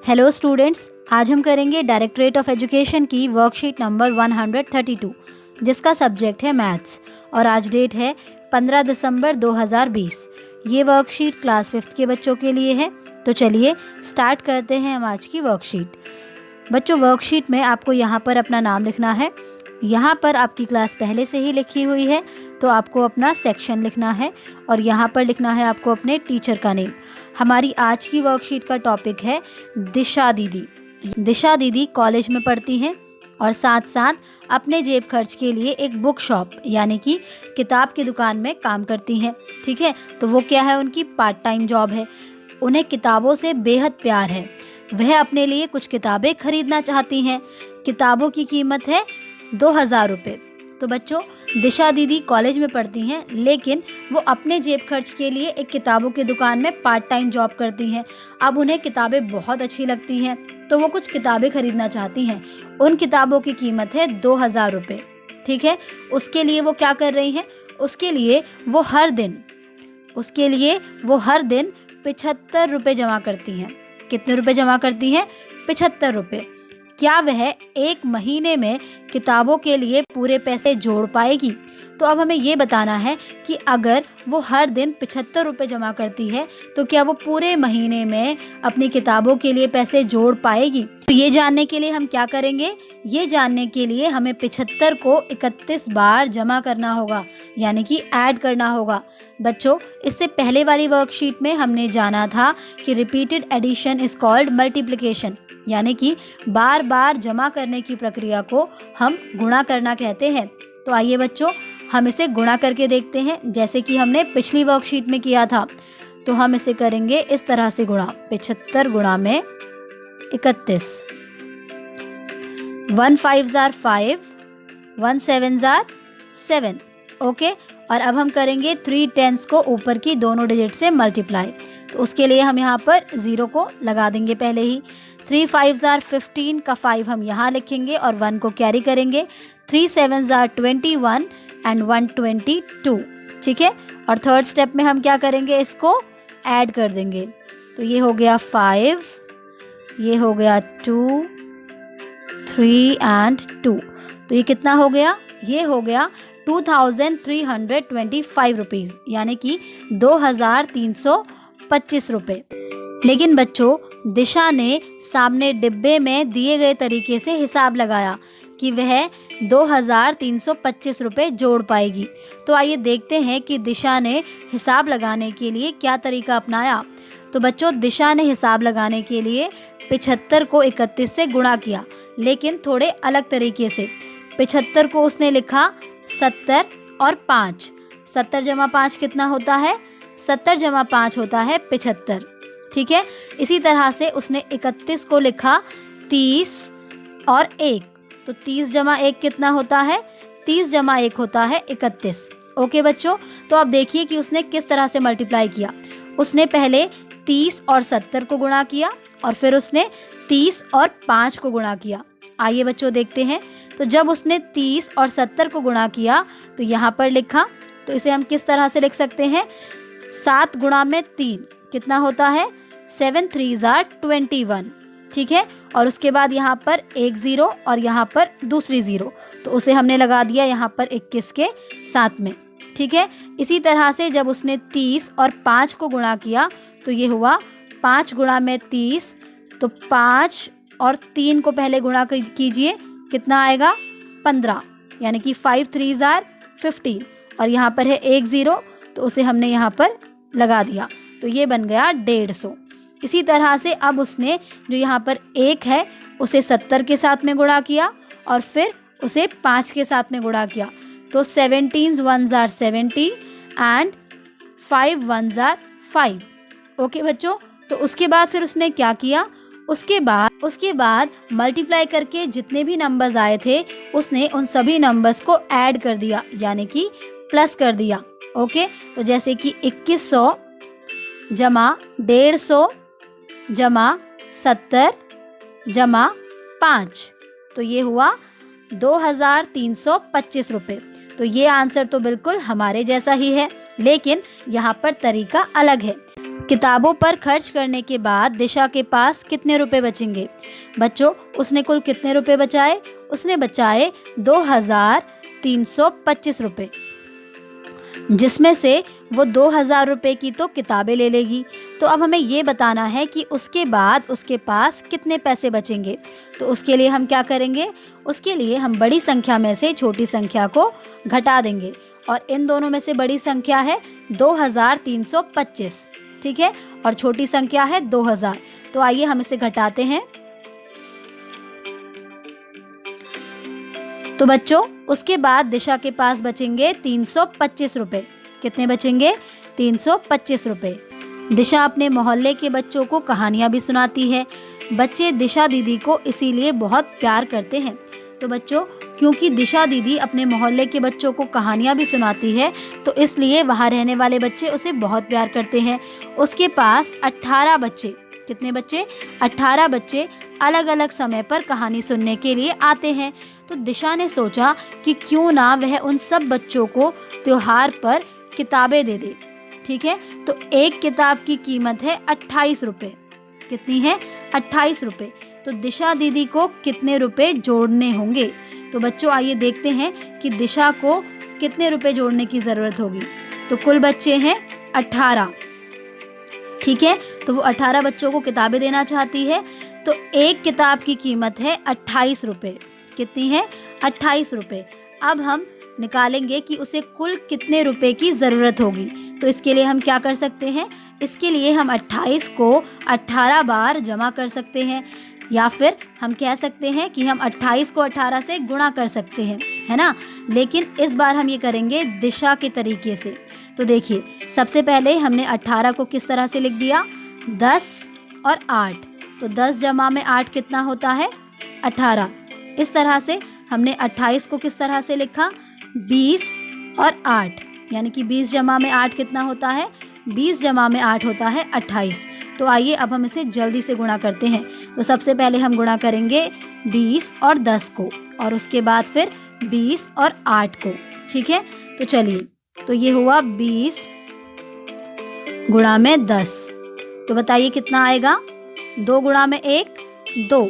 Hello students, आज हम करेंगे डायरेक्टरेट ऑफ एजुकेशन की वर्कशीट नंबर 132 जिसका सब्जेक्ट है मैथ्स और आज डेट है 15 दिसंबर 2020। ये वर्कशीट क्लास 5th के बच्चों के लिए है। तो चलिए स्टार्ट करते हैं हम आज की वर्कशीट। बच्चों, वर्कशीट में आपको यहाँ पर अपना नाम लिखना है। यहाँ पर आपकी क्लास पहले से ही लिखी हुई है तो आपको अपना सेक्शन लिखना है और यहाँ पर लिखना है आपको अपने टीचर का नेम। हमारी आज की वर्कशीट का टॉपिक है दिशा दीदी। दिशा दीदी कॉलेज में पढ़ती हैं और साथ साथ अपने जेब खर्च के लिए एक बुक शॉप यानी कि किताब की दुकान में काम करती हैं। ठीक है, तो वो क्या है, उनकी पार्ट टाइम जॉब है। उन्हें किताबों से बेहद प्यार है। वह अपने लिए कुछ किताबें खरीदना चाहती हैं। किताबों की कीमत है 2000 रुपये। तो बच्चों, दिशा दीदी कॉलेज में पढ़ती हैं लेकिन वो अपने जेब खर्च के लिए एक किताबों की दुकान में पार्ट टाइम जॉब करती हैं। अब उन्हें किताबें बहुत अच्छी लगती हैं तो वो कुछ किताबें खरीदना चाहती हैं। उन किताबों की कीमत है 2000 रुपये। ठीक है, उसके लिए वो क्या कर रही हैं, उसके लिए वो हर दिन 75 रुपये जमा करती हैं। कितने रुपए जमा करती हैं? 75 रुपये। क्या वह एक महीने में किताबों के लिए पूरे पैसे जोड़ पाएगी? तो अब हमें ये बताना है कि अगर वो हर दिन 75 रुपये जमा करती है तो क्या वो पूरे महीने में अपनी किताबों के लिए पैसे जोड़ पाएगी? तो ये जानने के लिए हम क्या करेंगे, ये जानने के लिए हमें 75 को 31 बार जमा करना होगा यानी कि ऐड करना होगा। बच्चों, इससे पहले वाली वर्कशीट में हमने जाना था कि repeated addition is called multiplication यानी कि बार बार जमा करने की प्रक्रिया को हम गुणा करना कहते हैं। तो आइए बच्चों, हम इसे गुणा करके देखते हैं जैसे कि हमने पिछली वर्कशीट में किया था। तो हम इसे करेंगे इस तरह से गुणा, 75 गुणा में 31। 1 5 जार 5, 1 7 जार 7। ओके, और अब हम करेंगे 3 10s को ऊपर की दोनों डिजिट से मल्टीप्लाई। तो उसके लिए हम यहाँ पर 0 को लगा देंगे पहले ही। 3 5 जार 15 का 5 हम यहाँ लिखेंगे और 1 को कैरी करेंगे। 3 7 जार 21 एंड 122। ठीक है, और थर्ड स्टेप में हम क्या करेंगे, इसको ऐड कर देंगे। तो ये हो गया 5, ये हो गया 2, 3 एंड 2। तो ये कितना हो गया, ये हो गया 2325 रुपीज़ यानी कि 2325 रुपये। लेकिन बच्चों, दिशा ने सामने डिब्बे में दिए गए तरीके से हिसाब लगाया कि वह 2325 रुपये जोड़ पाएगी। तो आइए देखते हैं कि दिशा ने हिसाब लगाने के लिए क्या तरीका अपनाया। तो बच्चों, दिशा ने हिसाब लगाने के लिए 75 को 31 से गुणा किया लेकिन थोड़े अलग तरीके से। 75 को उसने लिखा 70 और 5। 70 जमा 5 कितना होता है? 70 जमा 5 होता है 75। ठीक है, इसी तरह से उसने 31 को लिखा 30 और 1। तो 30 जमा 1 कितना होता है? 30 जमा 1 होता है 31। ओके बच्चों, तो अब देखिए कि उसने किस तरह से मल्टीप्लाई किया। उसने पहले 30 और 70 को गुणा किया और फिर उसने 30 और 5 को गुणा किया। आइए बच्चों देखते हैं। तो जब उसने 30 और 70 को गुणा किया तो यहाँ पर लिखा, तो इसे हम किस तरह से लिख सकते हैं, 7 गुणा में 3 कितना होता है? 7 3 जार 21। ठीक है, और उसके बाद यहाँ पर एक 0 और यहाँ पर दूसरी 0, तो उसे हमने लगा दिया यहाँ पर 21 के साथ में। ठीक है, इसी तरह से जब उसने 30 और 5 को गुणा किया तो ये हुआ 5 गुणा में 30। तो 5 और 3 को पहले गुणा कीजिए, कितना आएगा? 15 यानी कि 5 3 जार 15 और यहाँ पर है एक 0 तो उसे हमने यहाँ पर लगा दिया। तो ये बन गया 150। इसी तरह से अब उसने जो यहाँ पर 1 है उसे 70 के साथ में गुणा किया और फिर उसे 5 के साथ में गुणा किया। तो 17 1 जार 70 एंड 5 1 जार 5। ओके बच्चों, तो उसके बाद फिर उसने क्या किया, उसके बाद मल्टीप्लाई करके जितने भी नंबर्स आए थे उसने उन सभी नंबर्स को ऐड कर दिया यानी कि प्लस कर दिया। ओके, तो जैसे कि 2100 जमा 150 जमा 70 जमा 5, तो ये हुआ 2325 रुपये। तो ये आंसर तो बिल्कुल हमारे जैसा ही है लेकिन यहाँ पर तरीका अलग है। किताबों पर खर्च करने के बाद दिशा के पास कितने रुपए बचेंगे? बच्चों, उसने कुल कितने रुपए बचाए? उसने बचाए 2325 रुपए, जिसमें से वो 2000 रुपए की तो किताबें ले लेगी। तो अब हमें ये बताना है कि उसके बाद उसके पास कितने पैसे बचेंगे। तो उसके लिए हम क्या करेंगे? उसके लिए हम बड़ी संख्या में से छोटी संख्या को घटा देंगे, और इन दोनों में से बड़ी संख्या है 2325, ठीक है, और छोटी संख्या है 2000। तो आइए हम इसे घटाते हैं। तो बच्चों, उसके बाद दिशा के पास बचेंगे 325 रुपए। कितने बचेंगे? 325 रुपए। दिशा अपने मोहल्ले के बच्चों को कहानियाँ भी सुनाती है। बच्चे दिशा दीदी को इसीलिए बहुत प्यार करते हैं। तो बच्चों, क्योंकि दिशा दीदी अपने मोहल्ले के बच्चों को कहानियाँ भी सुनाती है, तो इसलिए वहाँ रहने वाले बच्चे उसे बहुत प्यार करते हैं। उसके पास 18 बच्चे, कितने बच्चे? 18 बच्चे अलग अलग समय पर कहानी सुनने के लिए आते हैं। तो दिशा ने सोचा कि क्यों ना वह उन सब बच्चों को त्योहार पर किताबें दे दे, ठीक है। तो एक किताब की कीमत है 28 रुपये। कितनी है? 28 रुपये। तो दिशा दीदी को कितने रुपए जोड़ने होंगे? तो बच्चों, आइए देखते हैं कि दिशा को कितने रुपए जोड़ने की ज़रूरत होगी। तो कुल बच्चे हैं 18, ठीक है। तो वो 18 बच्चों को किताबें देना चाहती है। तो एक किताब की कीमत है 28 रुपये। कितनी है? 28 रुपये। अब हम निकालेंगे कि उसे कुल कितने रुपए की ज़रूरत होगी। तो इसके लिए हम क्या कर सकते हैं? इसके लिए हम 28 को 18 बार जमा कर सकते हैं, या फिर हम कह सकते हैं कि हम 28 को 18 से गुणा कर सकते हैं, है ना। लेकिन इस बार हम ये करेंगे दिशा के तरीके से। तो देखिए, सबसे पहले हमने 18 को किस तरह से लिख दिया? 10 और 8। तो 10 जमा में 8 कितना होता है? 18। इस तरह से हमने 28 को किस तरह से लिखा? 20 और 8, यानी कि 20 जमा में 8 कितना होता है? 20 जमा में 8 होता है 28। तो आइए अब हम इसे जल्दी से गुणा करते हैं। तो सबसे पहले हम गुणा करेंगे 20 और 10 को, और उसके बाद फिर 20 और 8 को, ठीक है। तो चलिए, तो ये हुआ 20 गुणा में 10। तो बताइए कितना आएगा? 2 गुणा में 1, 2,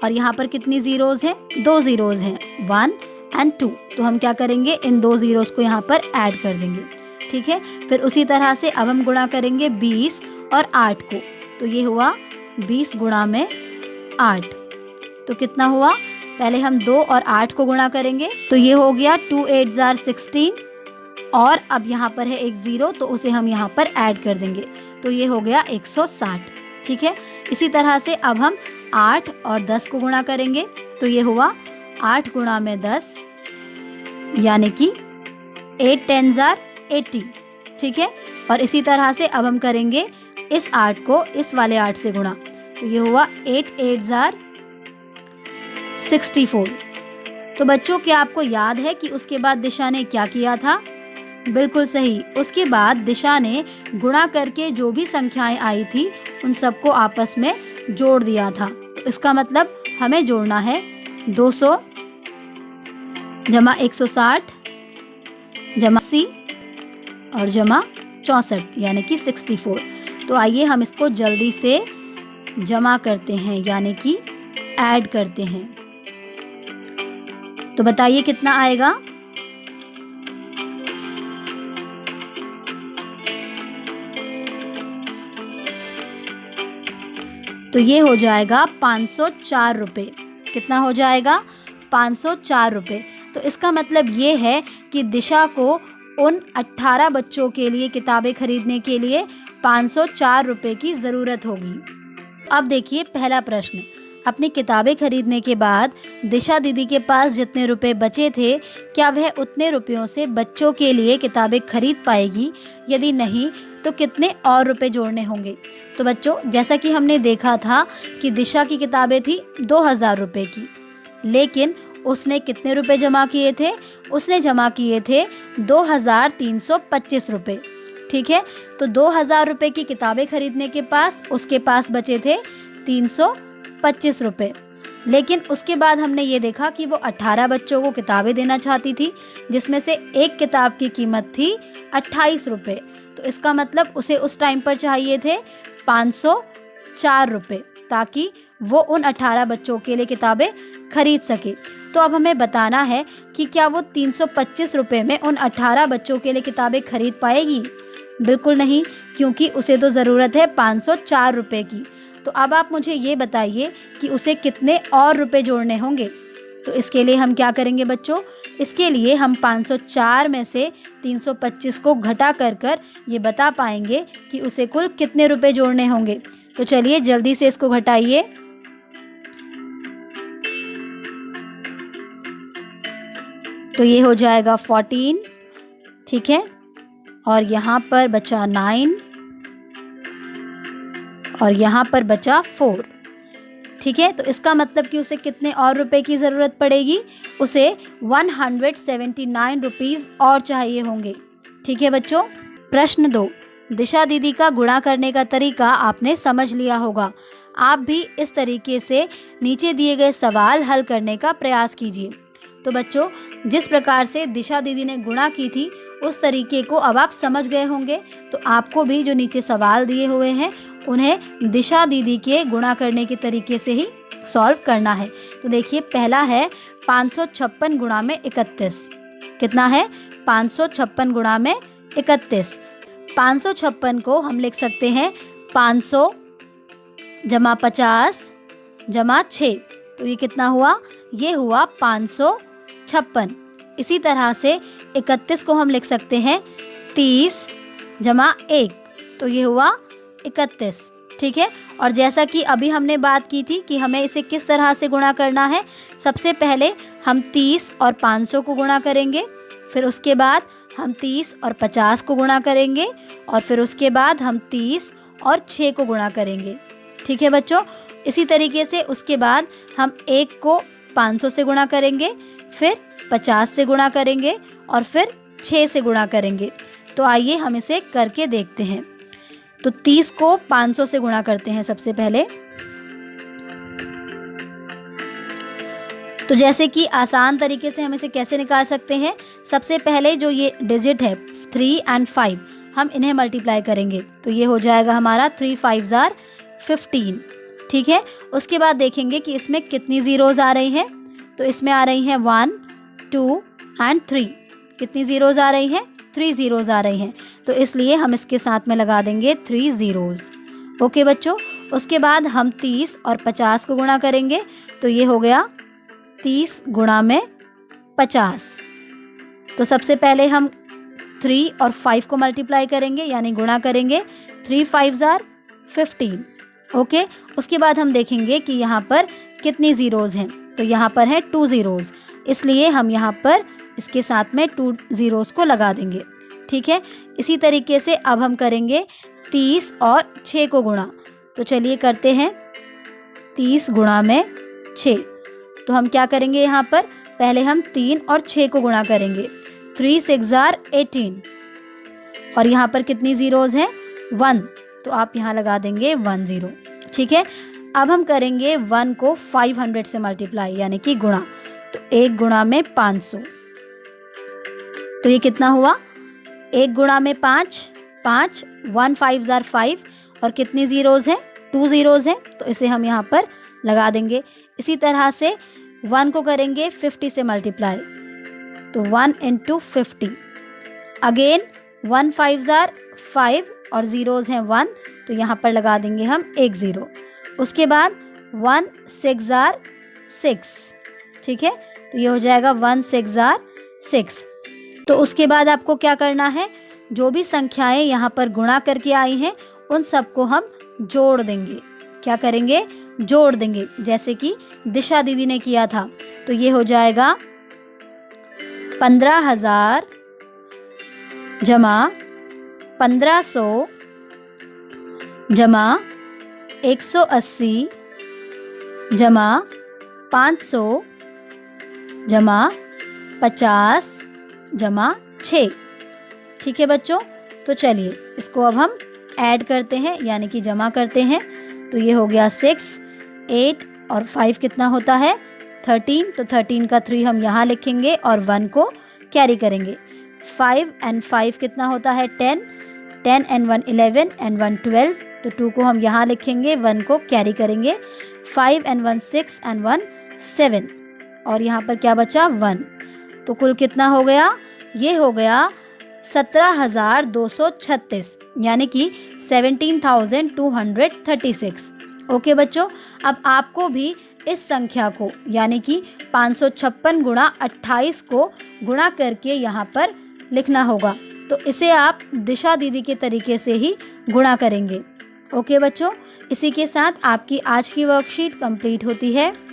और यहाँ पर कितनी ज़ीरोज़ हैं? 2 ज़ीरोज़ हैं, 1 एंड 2। तो हम क्या करेंगे? इन 2 ज़ीरोज़ को यहाँ पर ऐड कर देंगे, ठीक है। फिर उसी तरह से अब हम गुणा करेंगे 20 और 8 को। तो ये हुआ 20 गुणा में 8। तो कितना हुआ? पहले हम 2 और 8 को गुणा करेंगे। तो ये हो गया 2 8 जार 16, और अब यहाँ पर है एक ज़ीरो, तो उसे हम यहाँ पर ऐड कर देंगे। तो ये हो गया 160, ठीक है। इसी तरह से अब हम 8 और 10 को गुणा करेंगे। तो ये हुआ 8 गुणा में 10, यानी कि 8 10 जार 80, ठीक है। और इसी तरह से अब हम करेंगे इस 8 को इस वाले 8 से गुणा। तो ये हुआ 8 8 जार 64। तो बच्चों, क्या आपको याद है कि उसके बाद दिशा ने क्या किया था? बिल्कुल सही, उसके बाद दिशा ने गुणा करके जो भी संख्याएं आई थी उन सबको आपस में जोड़ दिया था। तो इसका मतलब हमें जोड़ना है 200 जमा 160 जमा 80 और जमा 64, यानी कि 64। तो आइए हम इसको जल्दी से जमा करते हैं, यानी कि ऐड करते हैं। तो बताइए कितना आएगा? तो ये हो जाएगा 504 रुपये। कितना हो जाएगा? 504 रुपये। तो इसका मतलब ये है कि दिशा को उन 18 बच्चों के लिए किताबें खरीदने के लिए 504 रुपये की ज़रूरत होगी। अब देखिए पहला प्रश्न। अपनी किताबें खरीदने के बाद दिशा दीदी के पास जितने रुपए बचे थे, क्या वह उतने रुपयों से बच्चों के लिए किताबें खरीद पाएगी? यदि नहीं, तो कितने और रुपए जोड़ने होंगे? तो बच्चों, जैसा कि हमने देखा था कि दिशा की किताबें थी 2000 रुपये की, लेकिन उसने कितने रुपए जमा किए थे? उसने जमा किए थे 2325 रुपये, ठीक है। तो 2000 रुपये की किताबें खरीदने के पास उसके पास बचे थे 325 रुपये। लेकिन उसके बाद हमने ये देखा कि वो 18 बच्चों को किताबें देना चाहती थी, जिसमें से एक किताब की कीमत थी 28 रुपये। तो तो इसका मतलब उसे उस टाइम पर चाहिए थे 504 रुपये, ताकि वो उन 18 बच्चों के लिए किताबें खरीद सके। तो अब हमें बताना है कि क्या वो 325 रुपये में उन 18 बच्चों के लिए किताबें खरीद पाएगी? बिल्कुल नहीं, क्योंकि उसे तो ज़रूरत है 504 रुपये की। तो अब आप मुझे ये बताइए कि उसे कितने और रुपए जोड़ने होंगे। तो इसके लिए हम क्या करेंगे बच्चों? इसके लिए हम 504 में से 325 को घटा कर ये बता पाएंगे कि उसे कुल कितने रुपए जोड़ने होंगे। तो चलिए जल्दी से इसको घटाइए। तो ये हो जाएगा 14, ठीक है, और यहाँ पर बचा 9 और यहाँ पर बचा 4, ठीक है। तो इसका मतलब कि उसे कितने और रुपए की ज़रूरत पड़ेगी? उसे 179 रुपीज़ और चाहिए होंगे, ठीक है बच्चों। प्रश्न 2, दिशा दीदी का गुणा करने का तरीका आपने समझ लिया होगा। आप भी इस तरीके से नीचे दिए गए सवाल हल करने का प्रयास कीजिए। तो बच्चों, जिस प्रकार से दिशा दीदी ने गुणा की थी उस तरीके को अब आप समझ गए होंगे। तो आपको भी जो नीचे सवाल दिए हुए हैं उन्हें दिशा दीदी के गुणा करने के तरीके से ही सॉल्व करना है। तो देखिए, पहला है 556 गुणा में 31। कितना है? 556 गुणा में 31। 556 को हम लिख सकते हैं 500 जमा 50 जमा 6। तो ये कितना हुआ? ये हुआ 556। इसी तरह से 31 को हम लिख सकते हैं 30 जमा 1। तो ये हुआ 31, ठीक है। और जैसा कि अभी हमने बात की थी कि हमें इसे किस तरह से गुणा करना है, सबसे पहले हम 30 और 500 को गुणा करेंगे, फिर उसके बाद हम 30 और 50 को गुणा करेंगे, और फिर उसके बाद हम 30 और 6 को गुणा करेंगे, ठीक है बच्चों। इसी तरीके से उसके बाद हम 1 को 500 से गुणा करेंगे, फिर 50 से गुणा करेंगे और फिर 6 से गुणा करेंगे। तो आइए हम इसे करके देखते हैं। तो 30 को 500 से गुणा करते हैं सबसे पहले। तो जैसे कि आसान तरीके से हम इसे कैसे निकाल सकते हैं, सबसे पहले जो ये डिजिट है 3 और 5, हम इन्हें मल्टीप्लाई करेंगे। तो ये हो जाएगा हमारा 3 5 आर 15, ठीक है। उसके बाद देखेंगे कि इसमें कितनी ज़ीरोज़ आ रही हैं। तो इसमें आ रही हैं 1, 2 और 3। कितनी ज़ीरोज़ आ रही हैं? 3 ज़ीरोज़ आ रही हैं। तो इसलिए हम इसके साथ में लगा देंगे 3 ज़ीरोज़। ओके बच्चों। उसके बाद हम 30 और 50 को गुणा करेंगे। तो ये हो गया 30 गुणा में 50। तो सबसे पहले हम 3 और 5 को मल्टीप्लाई करेंगे, यानी गुणा करेंगे। 3 5 आर 15। ओके। उसके बाद हम देखेंगे कि यहाँ पर कितनी ज़ीरोज़ हैं। तो यहाँ पर है 2 ज़ीरोज़, इसलिए हम यहाँ पर इसके साथ में 2 ज़ीरोज़ को लगा देंगे, ठीक है। इसी तरीके से अब हम करेंगे 30 और 6 को गुणा। तो चलिए करते हैं 30 गुणा में 6। तो हम क्या करेंगे, यहाँ पर पहले हम 3 और 6 को गुणा करेंगे। 3 6 आर 18 और यहाँ पर कितनी ज़ीरोज़ हैं? 1। तो आप यहाँ लगा देंगे 1 ज़ीरो, ठीक है। अब हम करेंगे 1 को 500 से मल्टीप्लाई, यानी कि गुणा। तो 1 गुणा में 500। तो ये कितना हुआ? 1 गुणा में 5, 5, 1 5 आर 5 और कितनी ज़ीरोज़ हैं? 2 ज़ीरोज़ हैं। तो इसे हम यहाँ पर लगा देंगे। इसी तरह से 1 को करेंगे 50 से मल्टीप्लाई। तो 1 × 50। अगेन 1 5 आर 5 और ज़ीरोज़ हैं 1, तो यहाँ पर लगा देंगे हम 1 ज़ीरो। उसके बाद 1 6 आर 6, ठीक है। तो ये हो जाएगा 1 6 आर 6। तो उसके बाद आपको क्या करना है, जो भी संख्याएं यहाँ पर गुणा करके आई हैं उन सबको हम जोड़ देंगे। क्या करेंगे? जोड़ देंगे, जैसे कि दिशा दीदी ने किया था। तो ये हो जाएगा 15,000 जमा 1500 जमा 180 जमा 500 जमा 50 जमा 6, ठीक है बच्चों। तो चलिए इसको अब हम ऐड करते हैं, यानी कि जमा करते हैं। तो ये हो गया 6, 8 और 5 कितना होता है? 13। तो 13 का 3 हम यहाँ लिखेंगे और 1 को कैरी करेंगे। 5 और 5 कितना होता है? 10। 10 and 1 11 and 1 12, तो 2 को हम यहाँ लिखेंगे, 1 को कैरी करेंगे। 5 and 1 6 and 1 7, और यहाँ पर क्या बचा 1। तो कुल कितना हो गया, ये हो गया 17,236, यानी कि 17,236। ओके बच्चों, अब आपको भी इस संख्या को यानी कि 556 गुणा 28 को गुणा करके यहाँ पर लिखना होगा। तो इसे आप दिशा दीदी के तरीके से ही गुणा करेंगे। ओके बच्चों, इसी के साथ आपकी आज की वर्कशीट कंप्लीट होती है।